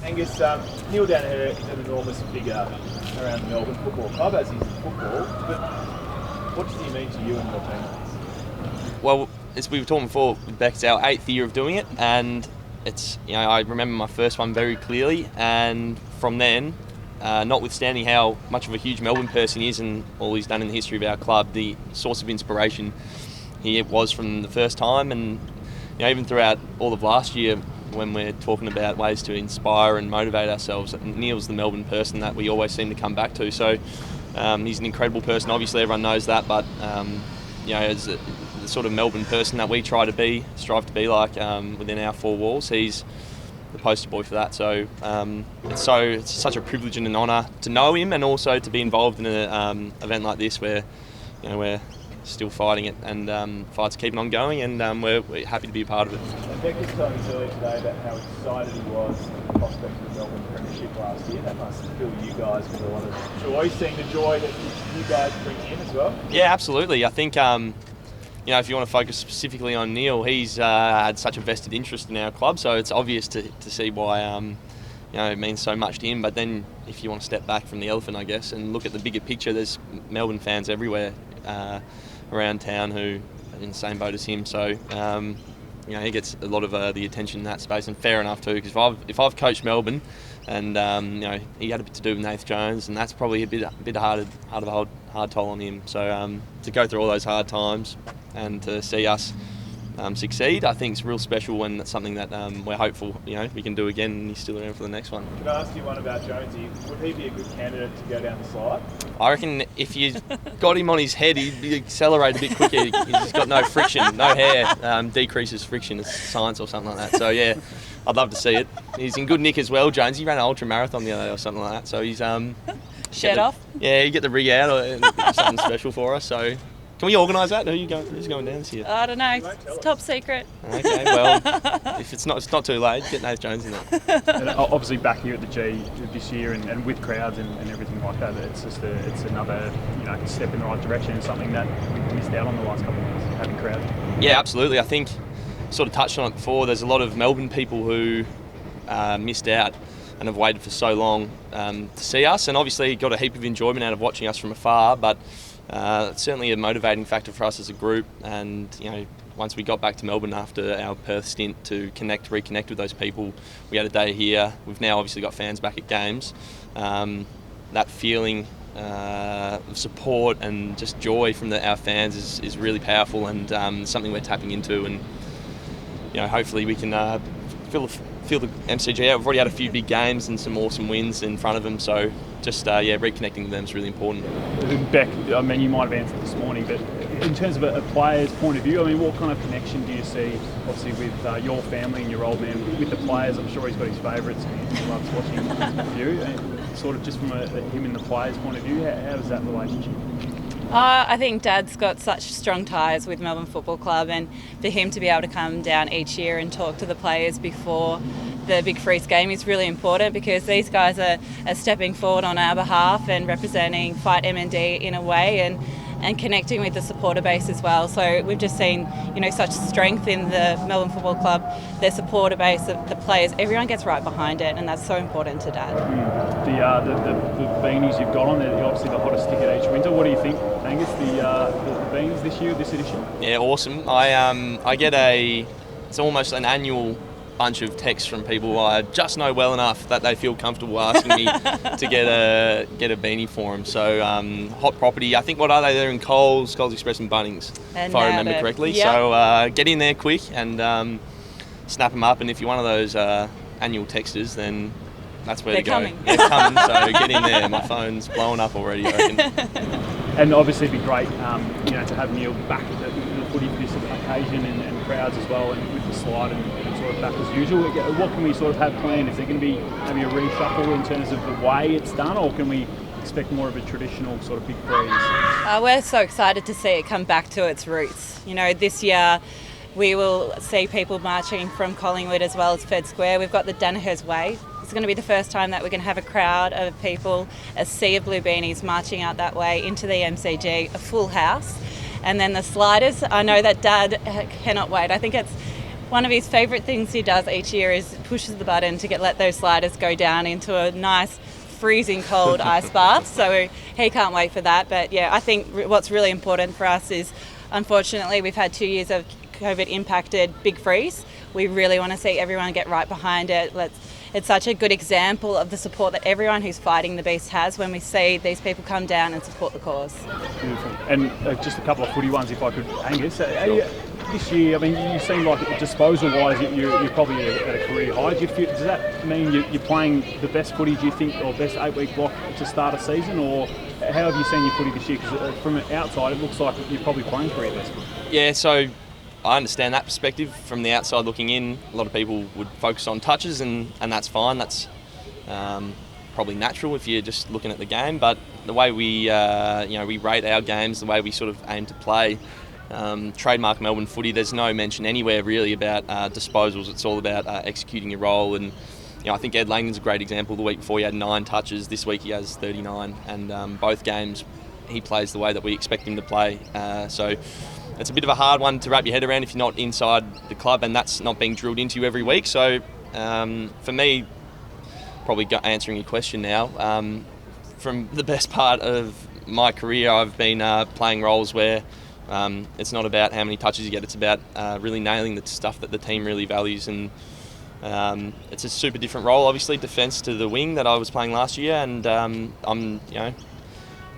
Angus, Neil Daniher is an enormous figure around the Melbourne Football Club, as he's in football, but what does he mean to you and your teammates? Well, as we were talking before, Beck, it's our 8th year of doing it, and it's, I remember my first one very clearly, and from then, notwithstanding how much of a huge Melbourne person he is and all he's done in the history of our club, the source of inspiration he was from the first time, and even throughout all of last year when we're talking about ways to inspire and motivate ourselves, Neil's the Melbourne person that we always seem to come back to. So he's an incredible person, obviously everyone knows that, but as the sort of Melbourne person that we strive to be like within our four walls, he's the poster boy for that. So it's such a privilege and an honour to know him, and also to be involved in an event like this where we're still fighting it, and fight's keeping on going, and we're happy to be a part of it. And Beck was telling us earlier today about how excited he was at the prospect of the Melbourne Premiership last year. That must fill you guys with a lot of joy, seeing the joy that you guys bring in as well. Yeah, absolutely. I think if you want to focus specifically on Neil, he's had such a vested interest in our club, so it's obvious to see why it means so much to him. But then if you want to step back from the elephant, I guess, and look at the bigger picture, there's Melbourne fans everywhere around town who are in the same boat as him. So he gets a lot of the attention in that space, and fair enough too, because if I've coached Melbourne, and he had a bit to do with Nath Jones, and that's probably a bit hard toll on him. So to go through all those hard times and to see us succeed, I think it's real special, and that's something that we're hopeful we can do again, and he's still around for the next one. Can I ask you one about Jonesy? Would he be a good candidate to go down the slide? I reckon if you got him on his head, he'd accelerate a bit quicker. He's got no friction, no hair, decreases friction. It's science or something like that. So yeah, I'd love to see it. He's in good nick as well, Jonesy. He ran an ultra marathon the other day or something like that. So he's shed off. Yeah, you get the rig out or something special for us. So. Can we organise that? Who's going down this year? I don't know. It's top secret. Okay, well, if it's not too late, get Nath Jones in there. And obviously back here at the G this year, and with crowds and everything like that, it's another step in the right direction, and something that we've missed out on the last couple of years, having crowds. Yeah, absolutely. I think sort of touched on it before. There's a lot of Melbourne people who missed out and have waited for so long to see us, and obviously got a heap of enjoyment out of watching us from afar, but it's certainly a motivating factor for us as a group. And once we got back to Melbourne after our Perth stint, to reconnect with those people, we had a day here. We've now obviously got fans back at games. That feeling of support and just joy from our fans is really powerful, and something we're tapping into, and hopefully we can feel the MCG out. We've already had a few big games and some awesome wins in front of them, so just reconnecting with them is really important. Beck, I mean, you might have answered this morning, but in terms of a player's point of view, I mean, what kind of connection do you see, obviously with your family and your old man, with the players? I'm sure he's got his favourites and he loves watching you. And sort of just from him and the players' point of view, how does that relationship? I think Dad's got such strong ties with Melbourne Football Club, and for him to be able to come down each year and talk to the players before the Big Freeze game is really important, because these guys are stepping forward on our behalf and representing Fight MND in a way, and connecting with the supporter base as well. So we've just seen such strength in the Melbourne Football Club, their supporter base, the players, everyone gets right behind it, and that's so important to Dad. The beanies you've got on, they're obviously the hottest ticket each winter. What do you think, Angus, the beanies this year, this edition? Yeah, awesome. I get it's almost an annual bunch of texts from people who I just know well enough that they feel comfortable asking me to get a beanie for them. So hot property. I think, what are they? They're in Coles Express and Bunnings, if I remember correctly. Yep. So get in there quick and snap them up. And if you're one of those annual texters, then that's where they're to go. Coming. They're coming. So get in there. My phone's blowing up already, I reckon. And obviously it'd be great, to have Neil back at the footy for this occasion, and crowds as well, and with the slide and sort of back as usual. What can we sort of have planned? Is there going to be maybe a reshuffle in terms of the way it's done, or can we expect more of a traditional sort of Big Freeze? We're so excited to see it come back to its roots. This year we will see people marching from Collingwood as well as Fed Square. We've got the Daniher's Way. It's going to be the first time that we're going to have a crowd of people, a sea of blue beanies marching out that way into the MCG, a full house. And then the sliders, I know that Dad cannot wait. I think one of his favourite things he does each year is pushes the button to let those sliders go down into a nice freezing cold ice bath. So he can't wait for that. But yeah, I think what's really important for us is, unfortunately, we've had 2 years of COVID impacted big freeze. We really want to see everyone get right behind it. It's such a good example of the support that everyone who's fighting the beast has when we see these people come down and support the cause. Beautiful. And just a couple of footy ones, if I could, Angus. This year, I mean, you seem like disposal-wise, you're probably at a career high. Does that mean you're playing the best footy, do you think, or best 8-week block to start a season? Or how have you seen your footy this year? Because from outside, it looks like you're probably playing career best footy. Yeah, so I understand that perspective. From the outside looking in, a lot of people would focus on touches, and that's fine. That's probably natural if you're just looking at the game. But the way we rate our games, the way we sort of aim to play, trademark Melbourne footy, there's no mention anywhere really about disposals. It's all about executing your role. And I think Ed Langdon's a great example. The week before he had 9 touches. This week he has 39, and both games he plays the way that we expect him to play. So it's a bit of a hard one to wrap your head around if you're not inside the club, and that's not being drilled into you every week. So for me, probably answering your question now, from the best part of my career, I've been playing roles where it's not about how many touches you get, it's about really nailing the stuff that the team really values. And it's a super different role, obviously, defence to the wing that I was playing last year, and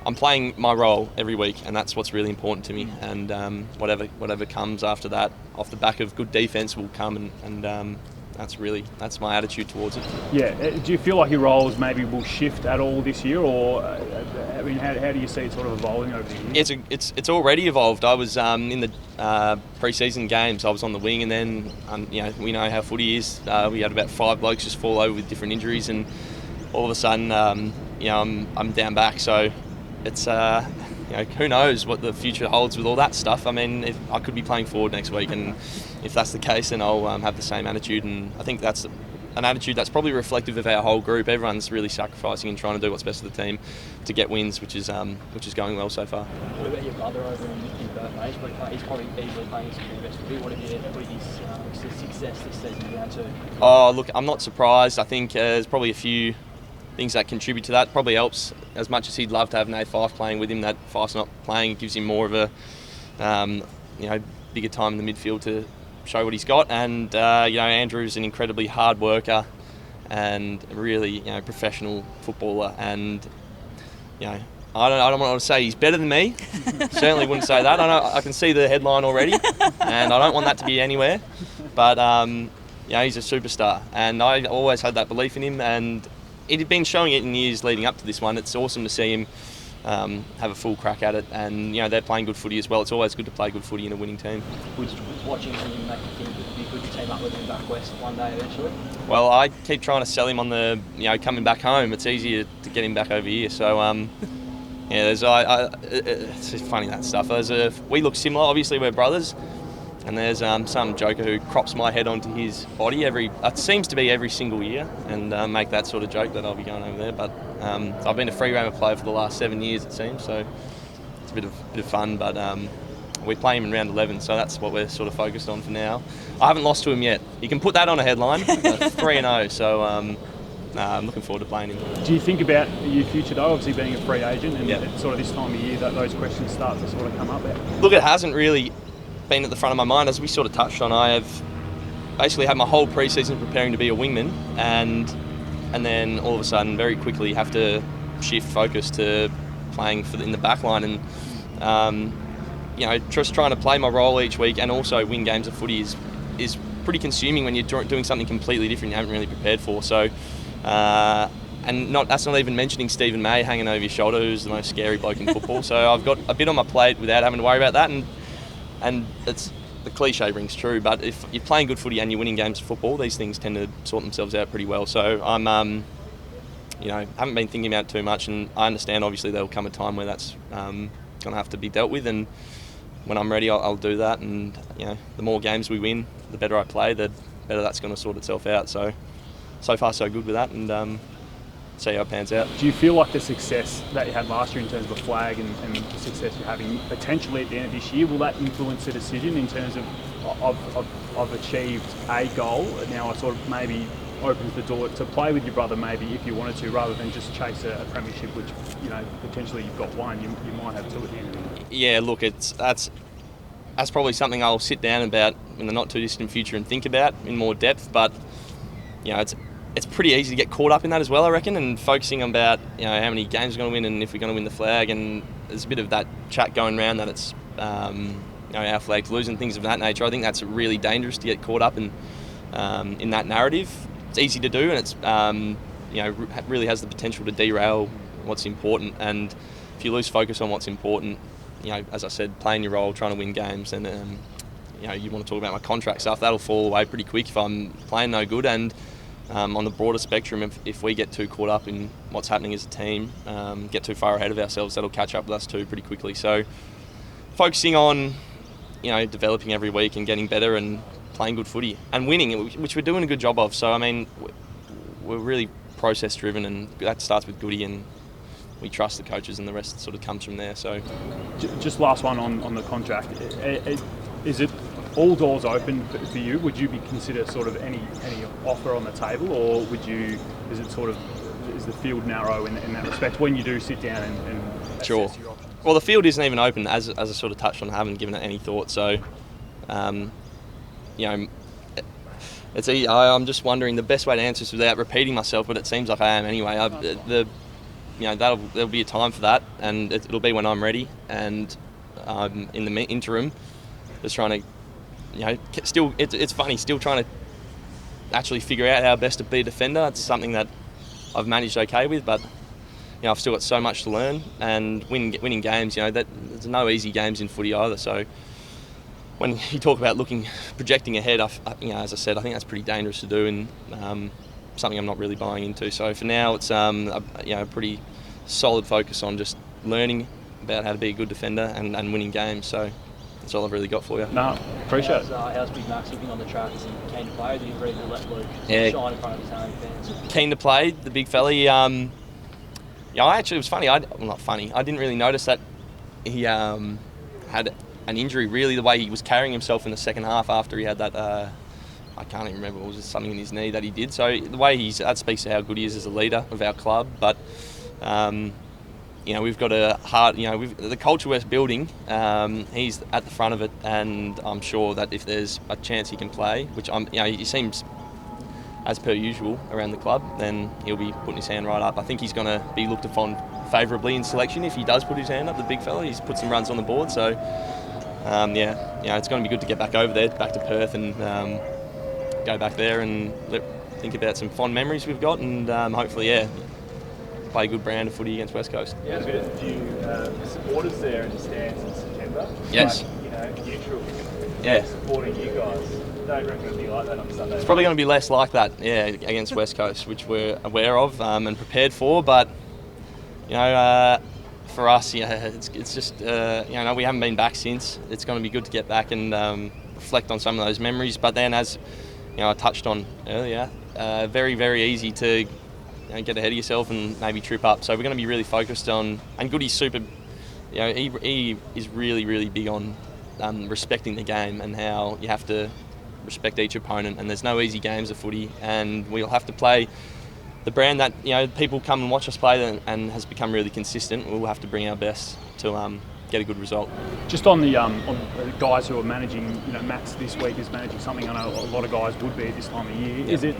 I'm playing my role every week, and that's what's really important to me. And whatever comes after that, off the back of good defence, will come, and that's my attitude towards it. Yeah. Do you feel like your roles maybe will shift at all this year, or I mean, how do you see it sort of evolving over the years? It's already evolved. I was in the pre-season games. I was on the wing, and then we know how footy is. We had about 5 blokes just fall over with different injuries, and all of a sudden, I'm down back. So it's who knows what the future holds with all that stuff. I mean, I could be playing forward next week, and if that's the case, then I'll have the same attitude. And I think that's an attitude that's probably reflective of our whole group. Everyone's really sacrificing and trying to do what's best for the team to get wins, which is going well so far. What about your brother over in Perth, age? He's probably easily playing his career best footy. What have his success this season down to? Oh, look, I'm not surprised. I think there's probably a few things that contribute to that. Probably helps, as much as he'd love to have Nate Fyfe playing with him, that Fyfe's not playing. It gives him more of a bigger time in the midfield to show what he's got. And Andrew's an incredibly hard worker and really professional footballer. And I don't want to say he's better than me. Certainly wouldn't say that. I can see the headline already, and I don't want that to be anywhere. But he's a superstar, and I always had that belief in him, and he'd been showing it in years leading up to this one. It's awesome to see him have a full crack at it, and they're playing good footy as well. It's always good to play good footy in a winning team. Was watching him make you think it would be good to team up with him back west one day eventually? Well, I keep trying to sell him on the coming back home. It's easier to get him back over here. So it's just funny, that stuff. We look similar. Obviously, we're brothers. And there's some joker who crops my head onto his body it seems to be every single year, and make that sort of joke that I'll be going over there. But I've been a free roamer player for the last 7 years, it seems, so it's a bit of fun. But we play him in round 11, so that's what we're sort of focused on for now. I haven't lost to him yet. You can put that on a headline, 3-0. So I'm looking forward to playing him. Do you think about your future though, obviously being a free agent, and at sort of this time of year that those questions start to sort of come up? Look, it hasn't really been at the front of my mind. As we sort of touched on, I have basically had my whole pre-season preparing to be a wingman, and then all of a sudden very quickly have to shift focus to playing in the back line, and just trying to play my role each week and also win games of footy is pretty consuming when you're doing something completely different you haven't really prepared for. So that's not even mentioning Stephen May hanging over your shoulder, who's the most scary bloke in football. So I've got a bit on my plate without having to worry about that, and it's the cliche rings true, but if you're playing good footy and you're winning games of football, these things tend to sort themselves out pretty well. So I'm, haven't been thinking about it too much, and I understand obviously there'll come a time where that's going to have to be dealt with, and when I'm ready, I'll do that. And the more games we win, the better I play, the better that's going to sort itself out. So far so good with that, and see how it pans out. Do you feel like the success that you had last year in terms of the flag and the success you're having potentially at the end of this year, will that influence the decision in terms of I've achieved a goal, and now I sort of maybe opens the door to play with your brother maybe if you wanted to, rather than just chase a premiership, which, you know, potentially you've got one, you might have two at the end of it. Yeah, look, that's probably something I'll sit down about in the not too distant future and think about in more depth. But you know, it's pretty easy to get caught up in that as well, I reckon, and focusing on about, you know, how many games we're going to win and if we're going to win the flag. And there's a bit of that chat going around that it's you know, our flag's losing, things of that nature. I think that's really dangerous to get caught up in that narrative. It's easy to do, and it's you know, really has the potential to derail what's important. And if you lose focus on what's important, you know, as I said, playing your role, trying to win games, and you know, you want to talk about my contract stuff, that'll fall away pretty quick if I'm playing no good. And on the broader spectrum, if we get too caught up in what's happening as a team, get too far ahead of ourselves, that'll catch up with us too pretty quickly. So focusing on, you know, developing every week and getting better and playing good footy and winning, which we're doing a good job of. So I mean, we're really process driven, and that starts with Goody, and we trust the coaches, and the rest sort of comes from there. So just last one on the contract. Is it all doors open for you? Would you be consider sort of any offer on the table, or is the field narrow in that respect when you do sit down and assess Sure. your options? Well, the field isn't even open, as I sort of touched on. I haven't given it any thought. So you know, I'm just wondering the best way to answer this without repeating myself, but it seems like I am anyway. You know, there'll be a time for that, and it'll be when I'm ready. And in the interim, just trying to, you know, it's funny, still trying to actually figure out how best to be a defender. It's something that I've managed okay with, but you know, I've still got so much to learn. And winning games, you know, there's no easy games in footy either. So when you talk about projecting ahead, you know, as I said, I think that's pretty dangerous to do, and something I'm not really buying into. So for now, it's you know, a pretty solid focus on just learning about how to be a good defender and winning games. So that's all I've really got for you. No, appreciate it. How's Big Max looking on the track? Is he keen to play? Or do you ready to let Luke shine in front of his own fans? Keen to play, the big fella. Yeah, it was funny. Not funny. I didn't really notice that he had an injury. Really, the way he was carrying himself in the second half after he had that. I can't even remember. It was just something in his knee that he did. So the way that speaks to how good he is as a leader of our club. But you know, we've got a hard. You know, the culture we're building. He's at the front of it, and I'm sure that if there's a chance he can play, which you know, he seems as per usual around the club, then he'll be putting his hand right up. I think he's going to be looked upon favourably in selection if he does put his hand up. The big fella, he's put some runs on the board. So yeah, you know, it's going to be good to get back over there, back to Perth, and go back there and think about some fond memories we've got, and hopefully, yeah, play a good brand of footy against West Coast. Yeah, there's a few supporters there in the stands in September. Yes. Like, you know, neutral. Yeah. Supporting you guys. Don't reckon it'll be like that on Sunday. It's probably going to be less like that, yeah, against West Coast, which we're aware of and prepared for. But you know, for us, yeah, it's just you know, we haven't been back since. It's going to be good to get back and reflect on some of those memories. But then, as you know, I touched on earlier, very, very easy to, you know, get ahead of yourself and maybe trip up. So we're going to be really focused on, and Goody's super, you know, he is really, really big on respecting the game and how you have to respect each opponent. And there's no easy games of footy, and we'll have to play the brand that, you know, people come and watch us play and has become really consistent. We'll have to bring our best to get a good result. Just on the guys who are managing, you know, Max this week is managing something I know a lot of guys would be at this time of year. Is it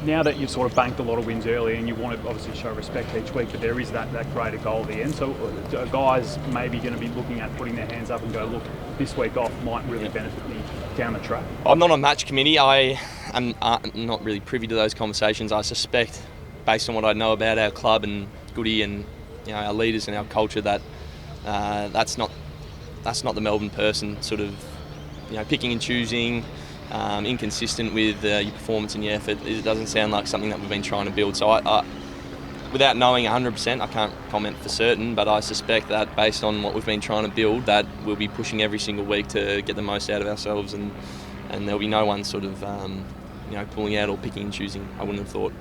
now that you've sort of banked a lot of wins early and you want to obviously show respect each week, but there is that greater goal at the end, so are guys maybe going to be looking at putting their hands up and go, look, this week off might really benefit me down the track? I'm not on match committee. I am not really privy to those conversations. I suspect, based on what I know about our club and Goody and, you know, our leaders and our culture, that that's not the Melbourne person, sort of, you know, picking and choosing, inconsistent with your performance and your effort. It doesn't sound like something that we've been trying to build. So I without knowing 100%, I can't comment for certain, but I suspect that based on what we've been trying to build, that we'll be pushing every single week to get the most out of ourselves, and there'll be no one sort of you know, pulling out or picking and choosing, I wouldn't have thought.